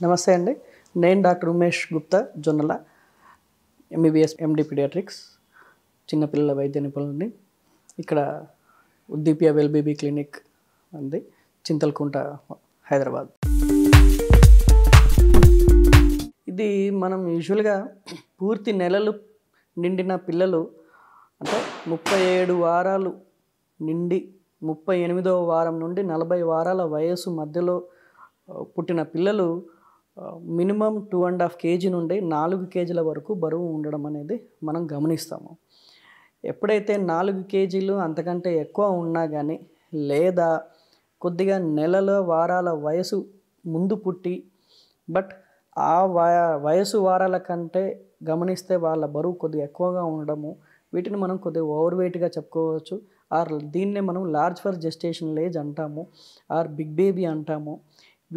నమస్తే అండి. నేను డాక్టర్ ఉమేష్ గుప్తా జొన్నల, ఎంబీబీఎస్ ఎండి పీడియాట్రిక్స్, చిన్నపిల్లల వైద్య నిపుణులని. ఇక్కడ ఉద్దీప్య వెల్ బేబీ క్లినిక్ ఉంది, చింతలకుంట, హైదరాబాద్. ఇది మనం యూజువల్గా పూర్తి నెలలు నిండిన పిల్లలు, అంటే 37 వారాలు నిండి 38వ వారం నుండి 40 వారాల వయసు మధ్యలో పుట్టిన పిల్లలు మినిమం 2.5 kg నుండి 4 kgల వరకు బరువు ఉండడం అనేది మనం గమనిస్తాము. ఎప్పుడైతే 4 kgలు అంతకంటే ఎక్కువ ఉన్నా కానీ, లేదా కొద్దిగా నెలల వారాల వయసు ముందు పుట్టి బట్ ఆ వయసు వారాల కంటే గమనిస్తే వాళ్ళ బరువు కొద్దిగా ఎక్కువగా ఉండడము, వీటిని మనం కొద్దిగా ఓవర్ వెయిట్గా చెప్పుకోవచ్చు. ఆర్ దీన్నే మనం లార్జ్ ఫర్ జెస్టేషనల్ ఏజ్ అంటాము, ఆర్ బిగ్ బేబీ అంటాము.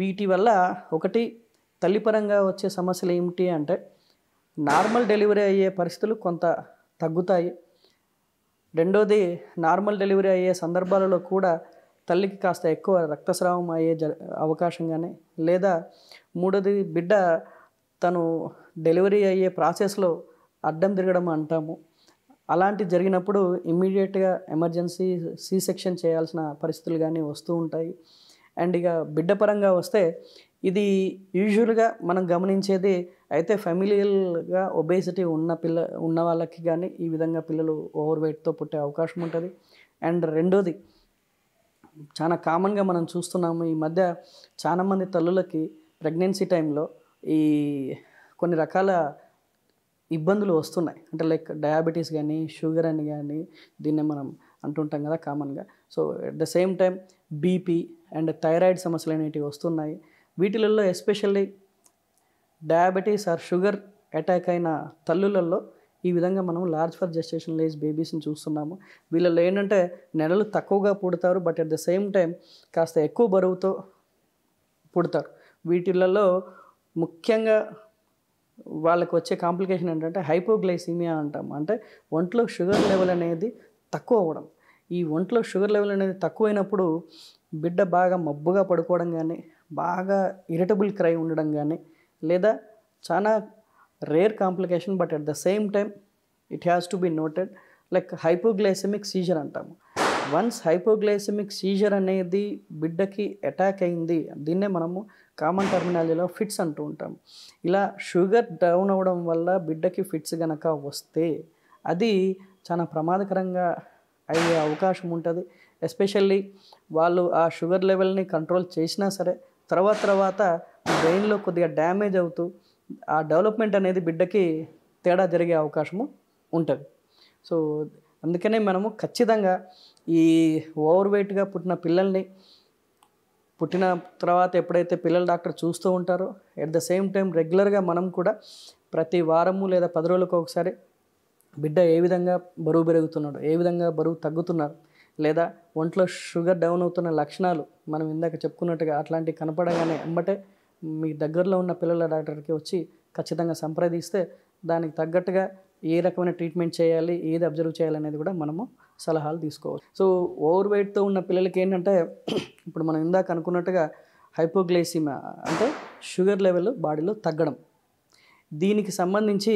వీటి వల్ల ఒకటి తల్లిపరంగా వచ్చే సమస్యలు ఏమిటి అంటే, నార్మల్ డెలివరీ అయ్యే పరిస్థితులు కొంత తగ్గుతాయి. రెండోది, నార్మల్ డెలివరీ అయ్యే సందర్భాలలో కూడా తల్లికి కాస్త ఎక్కువ రక్తస్రావం అయ్యే అవకాశం కానీ, లేదా మూడోది, బిడ్డ తను డెలివరీ అయ్యే ప్రాసెస్లో అడ్డం తిరగడం అంటాము. అలాంటి జరిగినప్పుడు ఇమ్మీడియట్గా ఎమర్జెన్సీ సి సెక్షన్ చేయాల్సిన పరిస్థితులు కానీ వస్తూ ఉంటాయి. అండ్ ఇక బిడ్డ పరంగా వస్తే, ఇది యూజువల్గా మనం గమనించేది అయితే ఫెమిలియల్గా ఒబేసిటీ ఉన్న వాళ్ళకి కానీ ఈ విధంగా పిల్లలు ఓవర్ వెయిట్తో పుట్టే అవకాశం ఉంటుంది. అండ్ రెండోది, చాలా కామన్గా మనం చూస్తున్నాము ఈ మధ్య చాలామంది తల్లులకి ప్రెగ్నెన్సీ టైంలో ఈ కొన్ని రకాల ఇబ్బందులు వస్తున్నాయి. అంటే లైక్ డయాబెటీస్ కానీ, షుగర్ అని కానీ, దీన్నే మనం అంటుంటాం కదా కామన్గా. So at the same time BP and thyroid సమస్యలు అనేటివి వస్తున్నాయి. వీటిలలో especially diabetes or sugar attack అయిన తల్లులలో ఈ విధంగా మనం లార్జ్ ఫర్ జెస్టేషనల్ ఏజ్ బేబీస్ని చూస్తున్నాము. వీళ్ళలో ఏంటంటే నెలలు తక్కువగా పుడతారు, but at the same time కాస్త ఎక్కువ బరువుతో పుడతారు. వీటిలలో ముఖ్యంగా వాళ్ళకు వచ్చే కాంప్లికేషన్ ఏంటంటే హైపోగ్లైసీమియా అంటాం. అంటే ఒంట్లో షుగర్ లెవెల్ అనేది తక్కువ అవ్వడం. ఈ ఒంట్లో షుగర్ లెవెల్ అనేది తక్కువైనప్పుడు బిడ్డ బాగా మబ్బుగా పడుకోవడం కానీ, బాగా ఇరిటబుల్ క్రై ఉండడం కానీ, లేదా చాలా rare complication but at the same time it has to be noted, like hypoglycemic seizure అంటాము. వన్స్ హైపోగ్లైసెమిక్ సీజర్ అనేది బిడ్డకి అటాక్ అయింది, దీన్నే మనము కామన్ టర్మినాలజీలో ఫిట్స్ అంటూ ఉంటాం. ఇలా షుగర్ డౌన్ అవ్వడం వల్ల బిడ్డకి ఫిట్స్ కనుక వస్తే అది చాలా ప్రమాదకరంగా అయ్యే అవకాశం ఉంటుంది. ఎస్పెషల్లీ వాళ్ళు ఆ షుగర్ లెవెల్ని కంట్రోల్ చేసినా సరే తర్వాత బ్రెయిన్లో కొద్దిగా డ్యామేజ్ అవుతూ ఆ డెవలప్మెంట్ అనేది బిడ్డకి తేడా జరిగే అవకాశము ఉంటుంది. సో అందుకనే మనము ఖచ్చితంగా ఈ ఓవర్ వెయిట్గా పుట్టిన పిల్లల్ని పుట్టిన తర్వాత ఎప్పుడైతే పిల్లల డాక్టర్ చూస్తూ ఉంటారో, ఎట్ ద సేమ్ టైం రెగ్యులర్గా మనం కూడా ప్రతి వారము లేదా 10 రోజులకు ఒకసారి బిడ్డ ఏ విధంగా బరువు పెరుగుతున్నాడు, ఏ విధంగా బరువు తగ్గుతున్నారు, లేదా ఒంట్లో షుగర్ డౌన్ అవుతున్న లక్షణాలు మనం ఇందాక చెప్పుకున్నట్టుగా అట్లాంటివి కనపడగానే వెంబటే మీ దగ్గరలో ఉన్న పిల్లల డాక్టర్కి వచ్చి ఖచ్చితంగా సంప్రదిస్తే దానికి తగ్గట్టుగా ఏ రకమైన ట్రీట్మెంట్ చేయాలి, ఏది అబ్జర్వ్ చేయాలనేది కూడా మనము సలహాలు తీసుకోవచ్చు. సో ఓవర్ వెయిట్తో ఉన్న పిల్లలకి ఏంటంటే, ఇప్పుడు మనం ఇందాక అనుకున్నట్టుగా హైపోగ్లైసిమియా అంటే షుగర్ లెవెల్ బాడీలో తగ్గడం. దీనికి సంబంధించి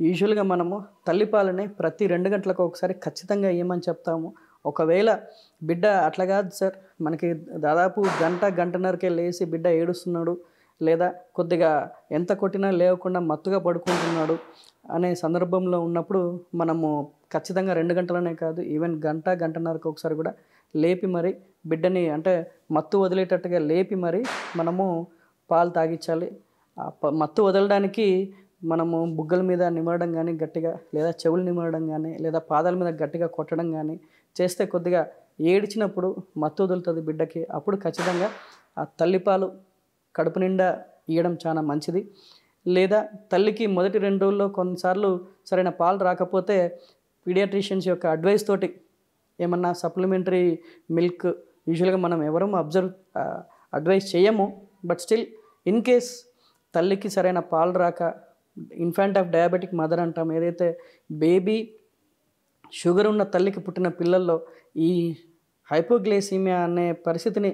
యూజువల్గా మనము తల్లిపాలని ప్రతి 2 గంటలకు ఒకసారి ఖచ్చితంగా ఏమని చెప్తాము. ఒకవేళ బిడ్డ అట్లా కాదు సార్, మనకి దాదాపు గంటన్నరకే లేచి బిడ్డ ఏడుస్తున్నాడు, లేదా కొద్దిగా ఎంత కొట్టినా లేవకుండా మత్తుగా పడుకుంటున్నాడు అనే సందర్భంలో ఉన్నప్పుడు మనము ఖచ్చితంగా 2 గంటలనే కాదు, ఈవెన్ గంటన్నరకు ఒకసారి కూడా లేపి మరి బిడ్డని, అంటే మత్తు వదిలేటట్టుగా లేపి మరి మనము పాలు తాగించాలి. మత్తు వదలడానికి మనము బుగ్గల మీద నిమరడం కానీ గట్టిగా, లేదా చెవులు నిమరడం కానీ, లేదా పాదాల మీద గట్టిగా కొట్టడం కానీ చేస్తే కొద్దిగా ఏడ్చినప్పుడు మత్తు వదులుతుంది బిడ్డకి. అప్పుడు ఖచ్చితంగా ఆ తల్లిపాలు కడుపు నిండా ఇవ్వడం చాలా మంచిది. లేదా తల్లికి మొదటి 2 రోజుల్లో కొన్నిసార్లు సరైన పాలు రాకపోతే పీడియాట్రిషియన్స్ యొక్క అడ్వైస్ తోటి ఏమన్నా సప్లిమెంటరీ మిల్క్, యూజువల్గా మనం ఎవరూ అడ్వైస్ చేయము, బట్ స్టిల్ ఇన్ కేస్ తల్లికి సరైన పాలు రాక, ఇన్ఫాంట్ ఆఫ్ డయాబెటిక్ మదర్ అంటాం, ఏదైతే బేబీ షుగర్ ఉన్న తల్లికి పుట్టిన పిల్లల్లో ఈ హైపోగ్లైసీమియా అనే పరిస్థితిని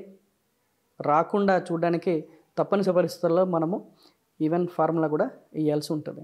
రాకుండా చూడడానికి తప్పనిసరి పరిస్థితుల్లో మనము ఈవెన్ ఫార్ములా కూడా ఇవ్వాల్సి ఉంటుంది.